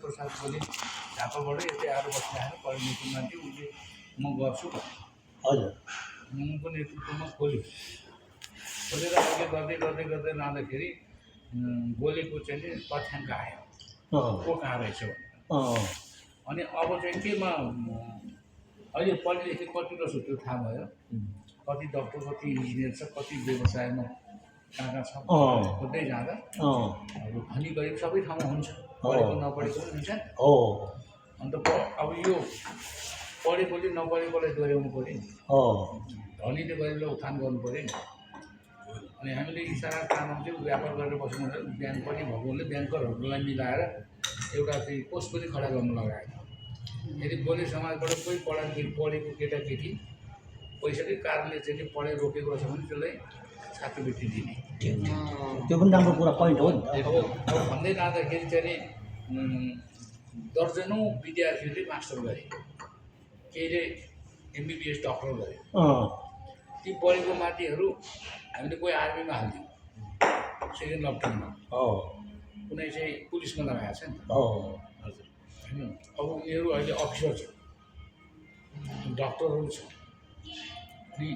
प्रसाद बोले झापाबाटै यतै आएर बसिरहेको पढ्ने मान्छे उसले म गर्छु हजुर उनको नेतृत्वमा खोलेर अहिले गर्दै लाँदाखेरि बोलेको चाहिँ तथ्याङ्क आयो को कहाँ रहेछ भनेर। अनि अब चाहिँ केमा अहिले पढे लेखे कति रहेछ त्यो थाहा भयो, कति डक्टर कति इन्जिनियर छ, कति व्यवसायमा कहाँ छ खोज्दै जाँदा अब धनी गरिब सबै ठाउँमा हुन्छ, पढेको नपढेको पनि हुन्छ। अन्त अब यो पढेकोले नपढेकोलाई दोहोऱ्याउनु पऱ्यो नि, धनीले गरिबलाई उत्थान गर्नु पऱ्यो नि। अनि हामीले इसारा तामाङ चाहिँ व्यापार गरेर बस्नु बिहान पनि भगवान्ले ब्याङ्करहरूलाई मिलाएर एउटा चाहिँ कोष पनि खडा गर्नु लगाएको। यदि गोले समाजबाट कोही पढेको केटाकेटी पैसाकै कारणले चाहिँ पढाइ रोकेको रहेछ भने त्यसलाई छात्रवृत्ति दिने, त्यो पनि राम्रो कुरा पोइन्ट हो नि। अब भन्दै जाँदाखेरि चाहिँ दर्जनौँ विद्यार्थीहरूले मास्टर गरे, केहीले एमबिबिएस डक्टर गरे। ती पढेको माथिहरू हामीले कोही आर्मीमा हालिदियौँ, सेकेन्ड लकडाउनमा कुनै चाहिँ पुलिसमा लगाएको छ नि त। हजुर, अब उनीहरू अहिले अफिसर छ, डक्टरहरू छ। अनि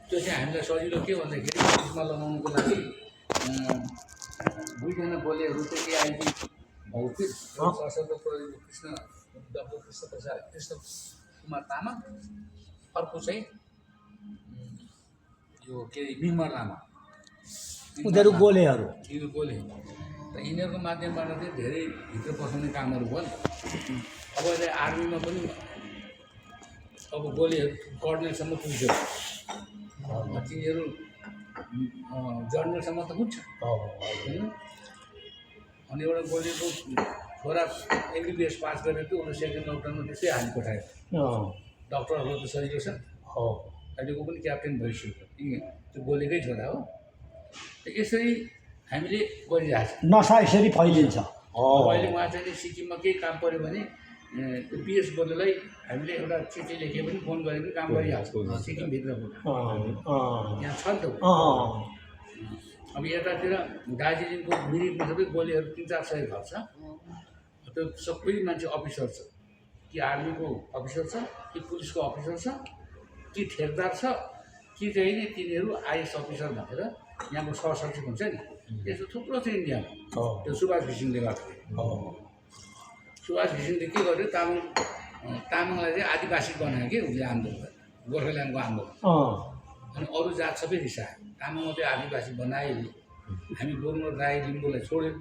त्यो चाहिँ हामीलाई सजिलो के भन्दाखेरि पुलिसमा लगाउनुको लागि दुईजना बोलेहरू चाहिँ एआइजी भौतिक सशस्त्र प्रहरी डक्टर कृष्ण कुमार तामाङ, अर्को चाहिँ यो के अरे बिमर लामा, उनीहरू गोलेहरू। यिनीहरू गोले त यिनीहरूको माध्यमबाट चाहिँ धेरै भित्र पसाउने कामहरू भयो नि। अब अहिले आर्मीमा पनि अब गोलेहरू कर्नेलसम्म पुग्छ, तिनीहरू जर्नलसम्म त पुग्छ होइन। अनि एउटा गोलेको छोरा एमबिबिएस पास गरेर थियो, उसले सेकेन्ड लकडाउनमा त्यसै हाली पठायो। डक्टरहरू त सजिलो छ, अहिलेको पनि क्याप्टेन भइसक्यो, त्यो गोलेकै छोरा हो। यसरी हामीले गरिरहेको छ। नसा यसरी फैलिन्छ। अहिले उहाँ चाहिँ सिक्किममा केही काम पऱ्यो भने त्यो पिएस गोलेलाई हामीले एउटा चिठी लेखे पनि फोन गरे पनि काम गरिहाल्छ सिक्किमभित्रको। यहाँ छ नि त। अब यतातिर दार्जिलिङको मिरिकमा सबै गोलेहरू 300-400 घर छ। त्यो सबै मान्छे अफिसर छ, कि आर्मीको अफिसर छ, कि पुलिसको अफिसर छ, कि ठेकदार छ, कि चाहिँ नि तिनीहरू आइएस अफिसर भनेर यहाँको सहसचिव हुन्छ नि, त्यस्तो थुप्रो छ इन्डियामा। त्यो सुभाष घिसिङले गर्दाखेरि सुभाष घिसिङले के गर्यो, तामाङलाई चाहिँ आदिवासी बनायो कि उसले आन्दोलन, गोर्खाल्यान्डको आन्दोलन। अनि अरू जात सबै रिसायो, तामाङ मात्रै आदिवासी बनायो, हामी गुरुङ राई लिम्बूलाई छोड्यो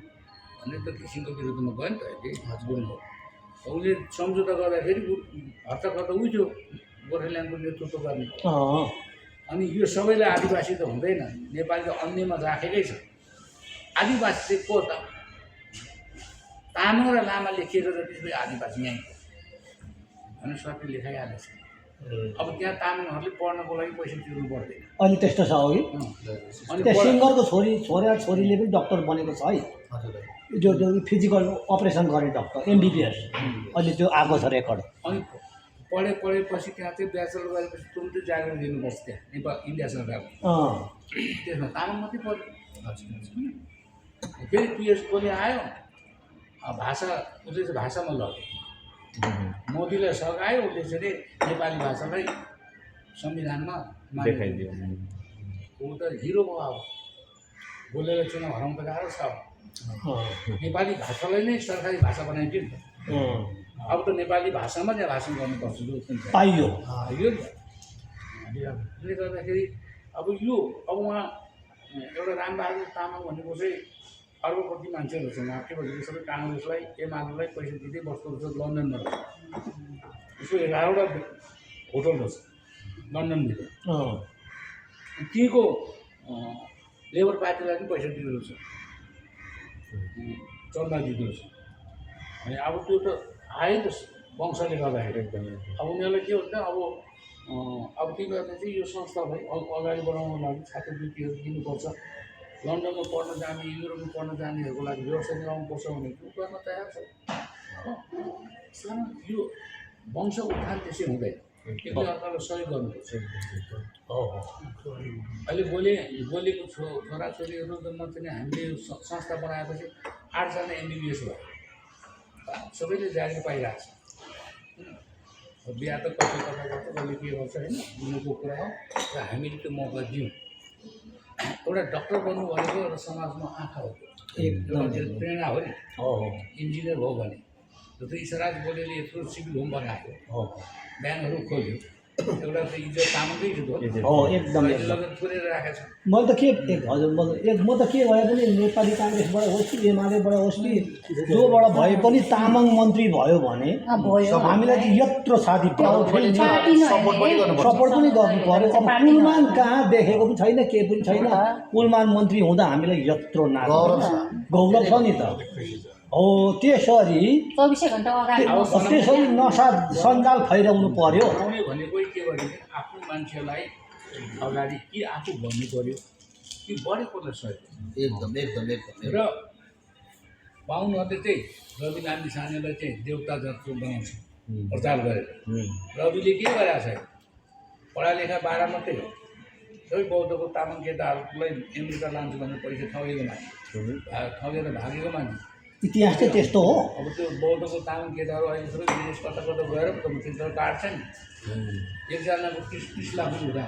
भने त घिसिङको विरुद्धमा गयो नि त। अहिले गुरुङ उसले सम्झौता गर्दाखेरि हत्ताकर्ता उठ्यो गोर्खाल्यान्डको नेतृत्व गर्ने। अनि यो सबैलाई आदिवासी त हुँदैन, नेपाली त अन्यमा राखेकै छ। आदिवासी चाहिँ को त? तामाङ र लामा लेखिएको जति सबै आदिवासी यहीँ भनेर सरले लेखाइहालेको छ। अब त्यहाँ तामाङहरूले पढ्नको लागि पैसा तिर्नु पर्दैन। अहिले त्यस्तो छ हो कि? अनि त्यहाँ सिङ्गरको छोरीले पनि डक्टर बनेको छ है, जो फिजिकल अपरेसन गर्ने डक्टर एमबिबिएस, अहिले त्यो आएको छ रेकर्ड। अनि पढेपछि त्यहाँ चाहिँ ब्याचलर गरेपछि तुरुन्तै जागिर दिनुपर्छ त्यहाँ नेपाल इन्डिया सरकारले। त्यसमा तामाङ मात्रै पढ्यो। फेरि पिएस गोले आयो, भाषा उसले चाहिँ भाषामा लग्यो, मोदीलाई सघायो, उसले चाहिँ नेपाली भाषालाई संविधानमा देखाइदियो। ऊ त हिरो भयो। अब गोलेलाई चुनाव हराउनु त गाह्रो छ। नेपाली भाषालाई नै सरकारी भाषा बनाइदियो नि त। अब त नेपाली भाषामा त्यहाँ भाषण गर्नुपर्छ पाइयो यो नि। त्यसले गर्दाखेरि अब उहाँ एउटा रामबहादुर तामाङ भनेको चाहिँ अर्बपति मान्छे रहेछ। उहाँ के भनेको सबै काङ्ग्रेसलाई एमालेलाई पैसा दिँदै बस्दो रहेछ लन्डनमा। उसको 11वटा होटल रहेछ लन्डनभित्र। त्यहीँको लेबर पार्टीलाई पनि पैसा दिँदो रहेछ, चन्दा दिँदो रहेछ। अनि अब त्यो त आयो नि त वंशले गर्दाखेरि एकदमै। अब उनीहरूलाई के हुन्छ, अब तिमीहरूले चाहिँ यो संस्थालाई अगाडि बढाउनको लागि छात्रवृत्तिहरू दिनुपर्छ, लन्डनमा पढ्न जाने युरोपमा पढ्न जानेहरूको लागि व्यवस्था मिलाउनुपर्छ भने त्यो गर्न तयार छ। यो वंश उत्थान त्यसै हुँदैन, एकले अर्कालाई सहयोग गर्नुपर्छ। अहिले गोलेको छोराछोरीहरू चाहिँ हामीले संस्था बनाएपछि 8जना एमबिबिएस भयो। सबैले जागिर पाइरहेको छ बिहा त कसै कता गर्छ कसले के गर्छ होइन दिनुको कुरा हो र हामीले त्यो मौका दियौँ एउटा डक्टर बन्नु भनेको एउटा समाजमा आँखा हो एकदम प्रेरणा हो नि हो इन्जिनियर भयो भने जस्तो ईश्वराज बोलेले यत्रो सिभिल होम बनाएको हो ब्याङ्कहरू खोल्यो एउटा त इज्जत तामाङकै इज्जत हो एकदम एकदम लगत पुरेर राखेको छ मैले त के हजुर म त के भए पनि नेपाली काङ्ग्रेसबाट होस् कि एमालेबाट होस् कि जोबाट भए पनि तामाङ मन्त्री भयो भने हामीलाई चाहिँ यत्रो साथी सपोर्ट पनि गर्नु पऱ्यो अब पुलमान कहाँ देखेको पनि छैन केही पनि छैन पुलमान मन्त्री हुँदा हामीलाई यत्रो गौरव छ नि त हो त्यसरी 24 घण्टा अगाडि त्यसरी नसा सञ्जाल फैलाउनु पर्यो बनाउने भनेको के भने आफ्नो मान्छेलाई अगाडि कि आफू भन्नु पर्यो कि बढेकोलाई सहयोग एकदम एकदम एकदम र बाहुनहरूले चाहिँ रवि लामी सानेलाई चाहिँ देउता जस्तो बनाउँछ प्रचार गरेर रविले के गरेको छ पढालेखा 12 मात्रै हो सबै बौद्धको तामाङ केटाहरूलाई अमेरिका लान्छु भनेर पैसा ठगेको मान्छे ठगेर भागेको मान्छे इतिहास चाहिँ त्यस्तो हो अब त्यो बौद्धको तामाङ केटाहरू अहिले सबै विदेश कता कता गएर पो त त्यो काट्छ नि एकजनाको 30 लाख पनि हुँदा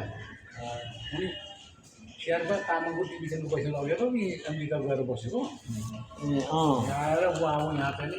अनि शेर्पा तामाङको टिभिजनको पैसा लगेर नि अमेरिका गएर बसेको ए अँ आएर उहाँ यहाँ पनि